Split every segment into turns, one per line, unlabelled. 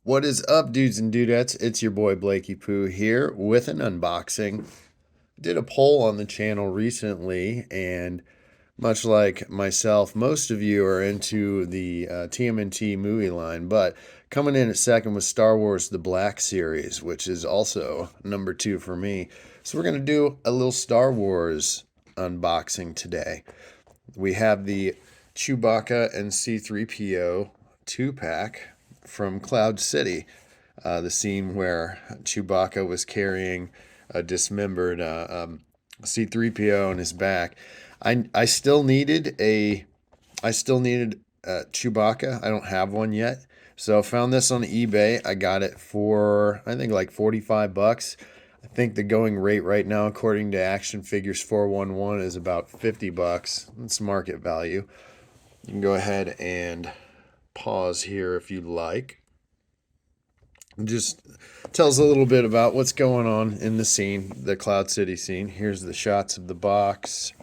What is up, dudes and dudettes? It's your boy bblakeypoo here with an unboxing. Did a poll on the channel recently, and much like myself, most of you are into the TMNT movie line, but coming in at second was Star Wars The Black Series, which is also number 2 for me. So we're going to do a little Star Wars unboxing today. We have the Chewbacca and C-3PO 2-pack from Cloud City, the scene where Chewbacca was carrying a dismembered C-3PO on his back. I still needed Chewbacca. I don't have one yet, so I found this on eBay. I got it for I think like $45. I think the going rate right now, according to Action Figures 411, is about $50. It's market value. You can go ahead and pause here if you'd like. Just tells a little bit about what's going on in the scene, the Cloud City scene. Here's the shots of the box.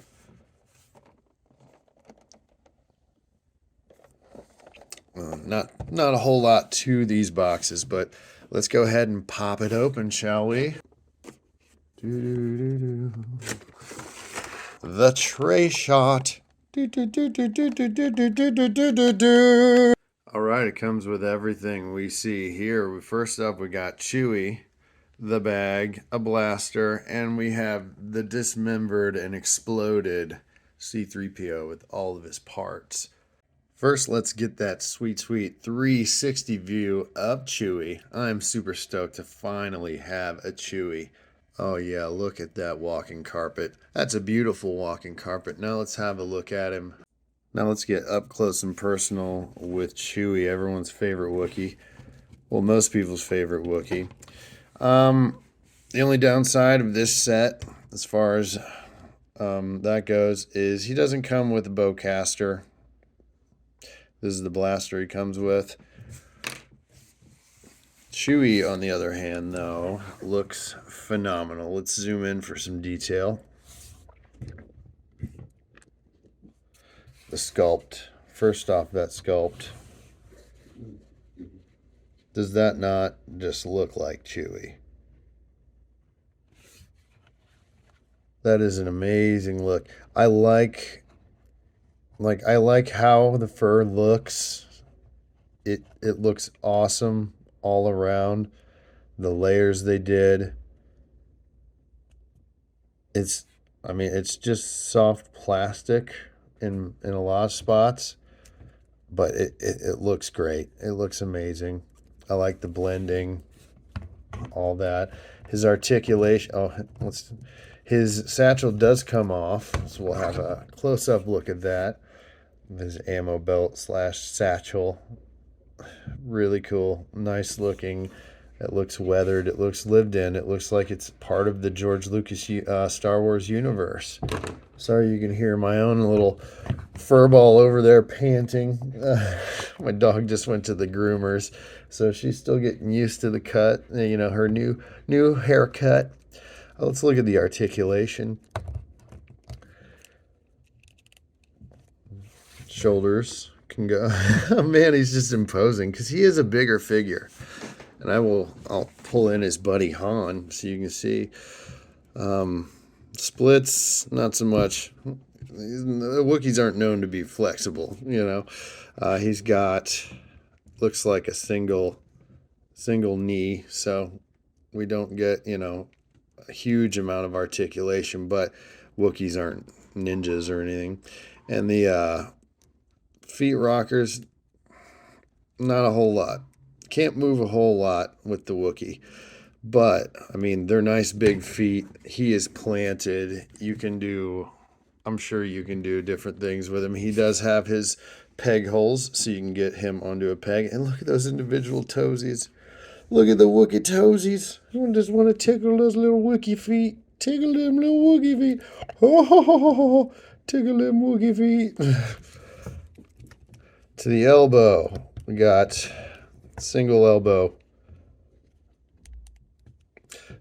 Not a whole lot to these boxes, but let's go ahead and pop it open, shall we? The tray shot. All right, it comes with everything we see here. First up, we got Chewy, the bag, a blaster, and we have the dismembered and exploded C-3PO with all of his parts. First, let's get that sweet 360 view of Chewy. I'm super stoked to finally have a Chewy. Oh yeah, look at that walking carpet. That's a beautiful walking carpet. Now let's have a look at him. Now let's get up close and personal with Chewy, everyone's favorite Wookie. Well, most people's favorite Wookie. The only downside of this set, as far as that goes, is he doesn't come with a bowcaster. This is the blaster he comes with. Chewy, on the other hand, though, looks phenomenal. Let's zoom in for some detail. The sculpt. First off, that sculpt. Does that not just look like Chewy? That is an amazing look. I like how the fur looks. It looks awesome all around. The layers they did. It's just soft plastic in a lot of spots, but it looks great. It looks amazing. I like the blending, all that. His articulation. His satchel does come off, so we'll have a close-up look at that. His ammo belt / satchel. Really cool. Nice looking. It looks weathered. It looks lived in. It looks like it's part of the George Lucas Star Wars universe. Sorry you can hear my own little furball over there panting. My dog just went to the groomers, so she's still getting used to the cut. You know, her new haircut. Let's look at the articulation. Shoulders can go. Man, he's just imposing because he is a bigger figure. And I'll pull in his buddy Han so you can see. Splits, not so much. The Wookiees aren't known to be flexible, you know. He's got, looks like a single knee, so we don't get, you know, a huge amount of articulation, but Wookiees aren't ninjas or anything. And the feet rockers, not a whole lot. Can't move a whole lot with the Wookiee, but I mean, they're nice big feet. He is planted. I'm sure you can do different things with him. He does have his peg holes, so you can get him onto a peg. And look at those individual toesies. Look at the Wookiee toesies. I just want to tickle those little Wookiee feet. Tickle them little Wookiee feet. Ho, ho, ho, ho, ho. Tickle them Wookiee feet. To the elbow, we got single elbow.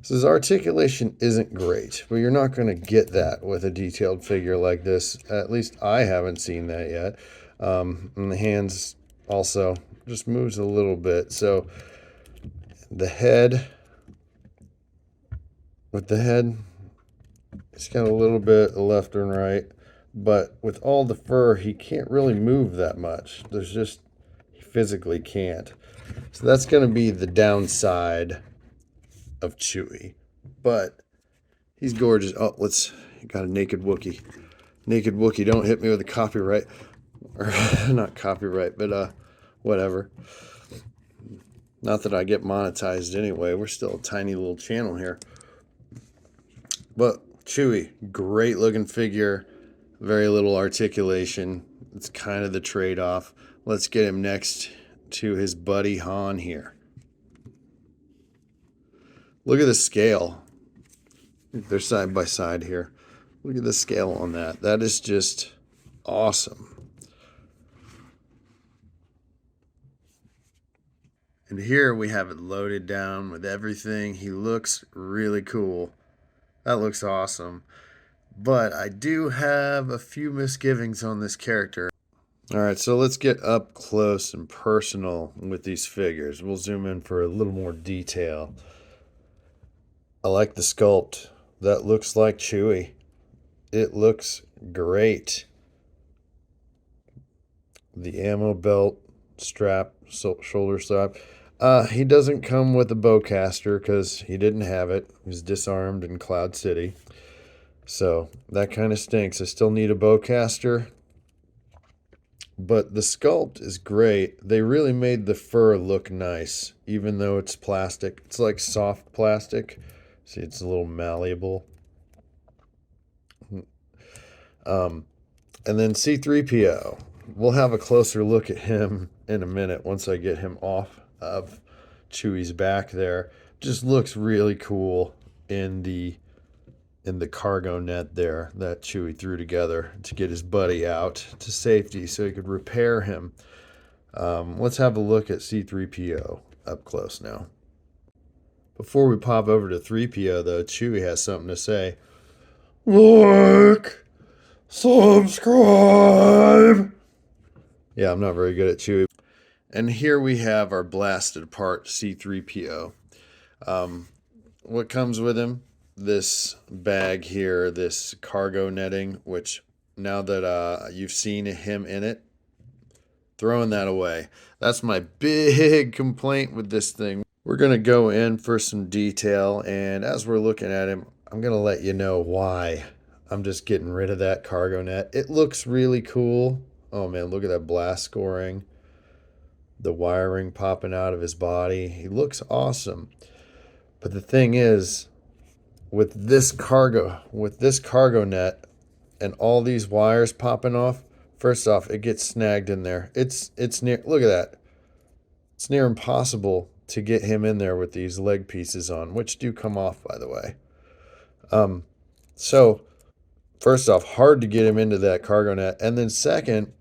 So his articulation isn't great, but you're not going to get that with a detailed figure like this. At least I haven't seen that yet. And the hands also just moves a little bit. So the head, with the head, it's got a little bit left and right, but with all the fur, he can't really move that much. He physically can't. So that's going to be the downside of Chewy. But he's gorgeous. Oh, got a naked Wookie. Naked Wookie, don't hit me with a copyright. Or, not copyright, but whatever. Not that I get monetized anyway. We're still a tiny little channel here. But Chewy, great looking figure. Very little articulation. It's kind of the trade-off. Let's get him next to his buddy Han here. Look at the scale. They're side by side here. Look at the scale on that. That is just awesome. And here we have it loaded down with everything. He looks really cool. That looks awesome. But I do have a few misgivings on this character. Alright, so let's get up close and personal with these figures. We'll zoom in for a little more detail. I like the sculpt. That looks like Chewy. It looks great. The ammo belt strap, shoulder strap. He doesn't come with a bowcaster because he didn't have it. He was disarmed in Cloud City. So that kind of stinks. I still need a bowcaster. But the sculpt is great. They really made the fur look nice, even though it's plastic. It's like soft plastic. See, it's a little malleable. And then C-3PO. We'll have a closer look at him in a minute once I get him off of Chewy's back there. Just looks really cool in the cargo net there that Chewy threw together to get his buddy out to safety so he could repair him. Let's have a look at C-3PO up close now. Before we pop over to 3PO, though, Chewy has something to say. Like, subscribe. Yeah, I'm not very good at Chewy. And here we have our blasted apart C-3PO. What comes with him? This bag here, this cargo netting, which now that you've seen him in it, throwing that away. That's my big complaint with this thing. We're going to go in for some detail, and as we're looking at him, I'm going to let you know why I'm just getting rid of that cargo net. It looks really cool. Oh man, look at that blast scoring. The wiring popping out of his body. He looks awesome. But the thing is, with this cargo net and all these wires popping off, first off, it gets snagged in there. It's near, look at that. It's near impossible to get him in there with these leg pieces on, which do come off, by the way. So first off, hard to get him into that cargo net. And then second,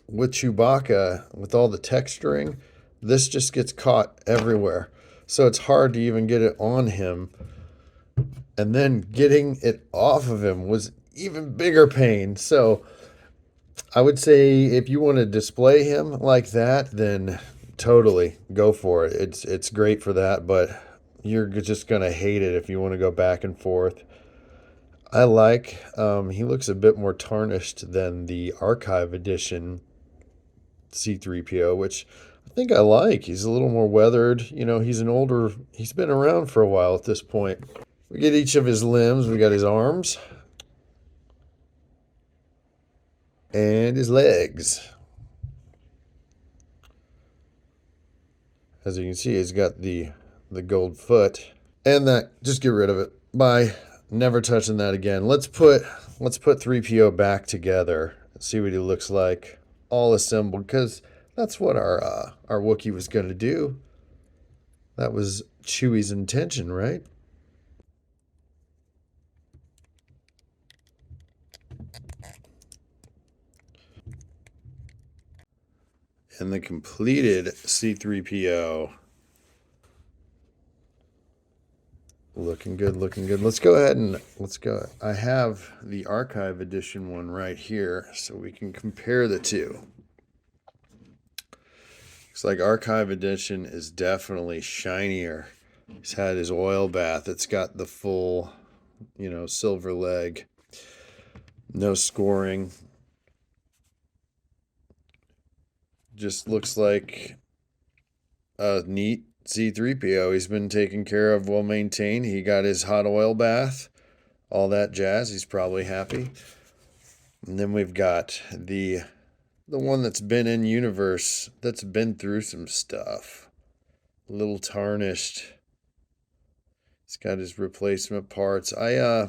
with Chewbacca, with all the texturing, this just gets caught everywhere. So it's hard to even get it on him. And then getting it off of him was even bigger pain. So I would say if you want to display him like that, then totally go for it. It's great for that, but you're just going to hate it if you want to go back and forth. I like, he looks a bit more tarnished than the Archive Edition C-3PO, which I think I like. He's a little more weathered. You know, he's been around for a while at this point. We get each of his limbs. We got his arms and his legs. As you can see, he's got the gold foot. And that, just get rid of it. Bye. Never touching that again. Let's put 3PO back together and see what he looks like, all assembled, because that's what our Wookiee was going to do. That was Chewy's intention, right? And the completed C-3PO. Looking good, looking good. Let's go ahead and let's go. I have the Archive Edition one right here, so we can compare the two. Looks like Archive Edition is definitely shinier. He's had his oil bath. It's got the full, silver leg. No scoring. Just looks like a neat C-3PO. He's been taken care of, well maintained. He got his hot oil bath, all that jazz. He's probably happy. And then we've got the one that's been in universe, that's been through some stuff. A little tarnished. He's got his replacement parts. I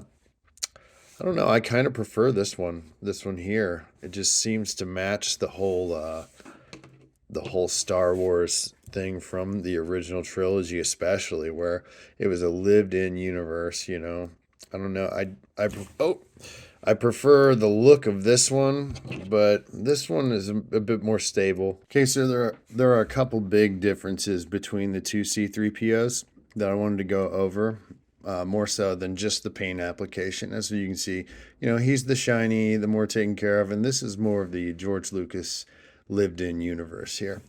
don't know. I kind of prefer this one. This one here. It just seems to match the whole Star Wars thing from the original trilogy, especially where it was a lived-in universe. I don't know. I prefer the look of this one, but this one is a bit more stable. Okay, so there are a couple big differences between the two C-3POs that I wanted to go over. More so than just the paint application. As you can see, he's the shiny, the more taken care of, and this is more of the George Lucas lived-in universe here.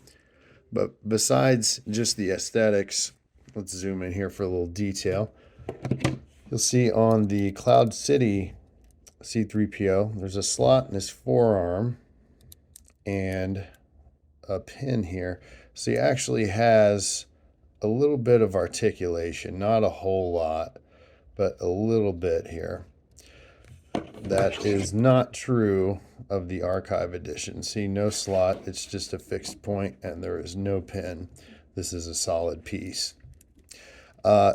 But besides just the aesthetics, let's zoom in here for a little detail. You'll see on the Cloud City C-3PO, there's a slot in his forearm and a pin here. So he actually has a little bit of articulation, not a whole lot, but a little bit here. That is not true of the Archive Edition. See, no slot, it's just a fixed point and there is no pin. This is a solid piece.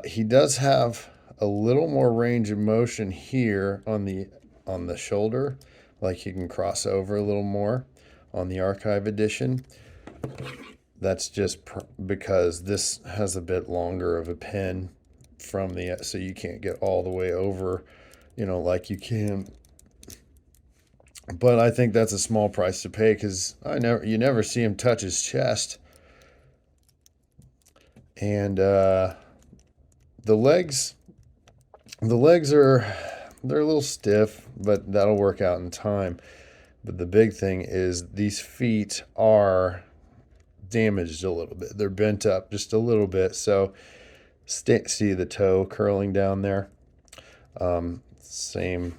He does have a little more range of motion here on the shoulder, like he can cross over a little more on the Archive Edition. That's just because this has a bit longer of a pin from so you can't get all the way over, like you can. But I think that's a small price to pay because you never see him touch his chest. And the legs they're a little stiff, but that'll work out in time. But the big thing is these feet are damaged a little bit. They're bent up just a little bit. So see the toe curling down there. Same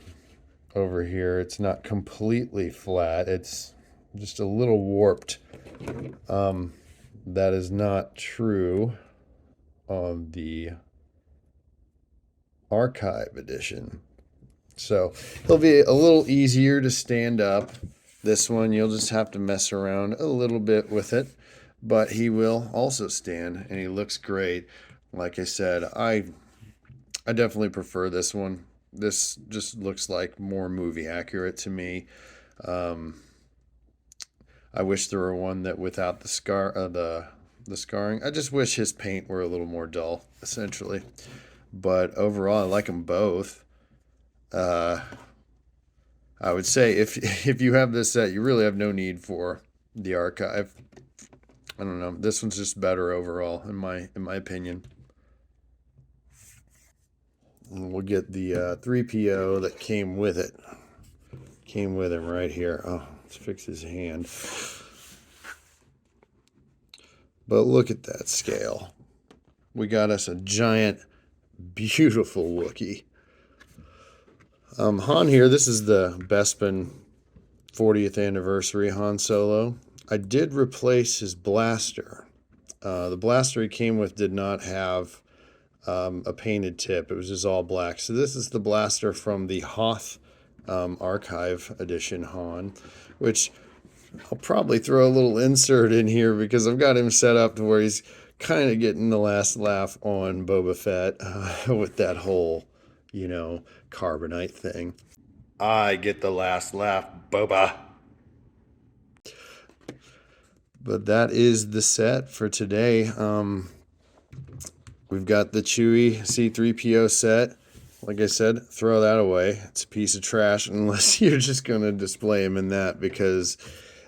over here. It's not completely flat. It's just a little warped. That is not true on the Archive Edition. So it'll be a little easier to stand up. This one, you'll just have to mess around a little bit with it. But he will also stand, and he looks great. Like I said, I definitely prefer this one. This just looks like more movie accurate to me. I wish there were one that without the scarring. I just wish his paint were a little more dull, essentially. But overall, I like them both. I would say if you have this set, you really have no need for the Archive. I don't know. This one's just better overall, in my opinion. And we'll get the 3PO that came with it. Came with him right here. Oh, let's fix his hand. But look at that scale. We got us a giant, beautiful Wookie. Han here, this is the Bespin 40th anniversary Han Solo. I did replace his blaster. The blaster he came with did not have a painted tip. It was just all black. So this is the blaster from the Hoth Archive Edition Han, which I'll probably throw a little insert in here because I've got him set up to where he's kind of getting the last laugh on Boba Fett with that whole, carbonite thing. I get the last laugh, Boba. But that is the set for today. We've got the Chewy C-3PO set. Like I said, throw that away. It's a piece of trash unless you're just going to display him in that, because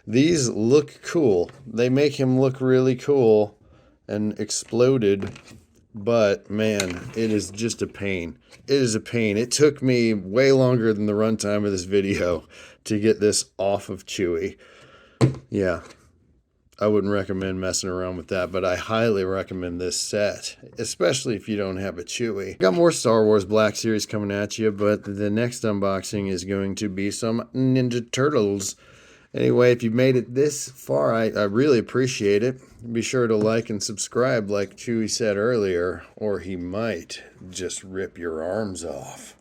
these look cool. They make him look really cool and exploded. But, man, it is just a pain. It is a pain. It took me way longer than the runtime of this video to get this off of Chewy. Yeah. I wouldn't recommend messing around with that, but I highly recommend this set, especially if you don't have a Chewy. Got more Star Wars Black Series coming at you, but the next unboxing is going to be some Ninja Turtles. Anyway, if you've made it this far, I really appreciate it. Be sure to like and subscribe like Chewy said earlier, or he might just rip your arms off.